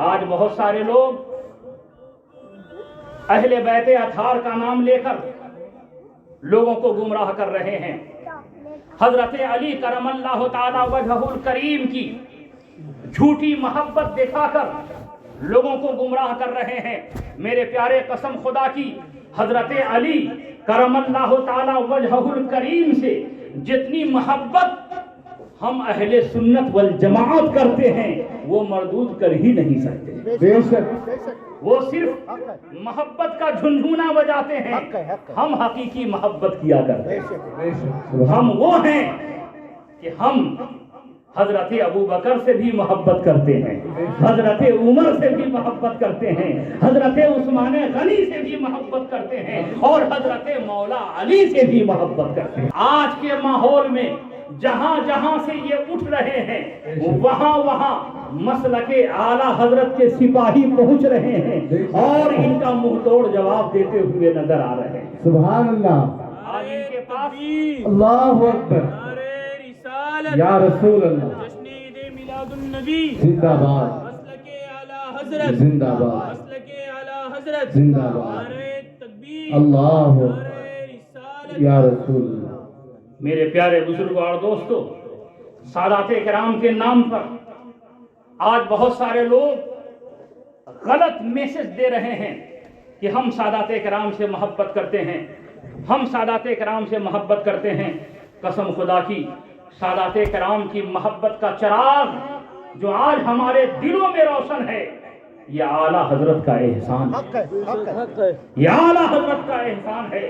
آج بہت سارے لوگ اہل بیت اطہار کا نام لے کر لوگوں کو گمراہ کر رہے ہیں. حضرت علی کرم اللہ تعالی وجہہ الکریم کی جھوٹی محبت دکھا کر لوگوں کو گمراہ کر رہے ہیں. میرے پیارے قسم خدا کی حضرت علی کرم اللہ تعالی وجہہ الکریم سے جتنی محبت ہم اہل سنت والجماعت کرتے ہیں وہ مردود کر ہی نہیں سکتے. بے شک وہ صرف محبت کا جھنجھونا بجاتے ہیں, ہم حقیقی محبت کیا کرتے ہیں. ہم وہ ہیں کہ ہم حضرت ابو بکر سے بھی محبت کرتے ہیں, حضرت عمر سے بھی محبت کرتے ہیں, حضرت عثمان غنی سے بھی محبت کرتے ہیں, اور حضرت مولا علی سے بھی محبت کرتے ہیں. آج کے ماحول میں جہاں جہاں سے یہ اٹھ رہے ہیں وہاں وہاں مسلک اعلیٰ حضرت کے سپاہی پہنچ رہے ہیں اور ان کا منہ توڑ جواب دیتے ہوئے نظر آ رہے ہیں. سبحان اللہ. آج ان کے پاس اللہ اکبر. یا رسول اللہ. جشن عید میلاد النبی زندہ باد. مسلک اعلی حضرت زندہ باد. مسلک اعلی حضرت زندہ باد. نعرہ تکبیر اللہ نعرہ رسالت. یا رسول اللہ. میرے پیارے بزرگوں اور دوستوں, سادات کرام کے نام پر آج بہت سارے لوگ غلط میسج دے رہے ہیں کہ ہم سادات کرام سے محبت کرتے ہیں, ہم سادات کرام سے محبت کرتے ہیں. قسم خدا کی سادات کرام کی محبت کا چراغ جو آج ہمارے دلوں میں روشن ہے یہ اعلیٰ حضرت کا احسان ہے, یہ اعلیٰ حضرت کا احسان ہے.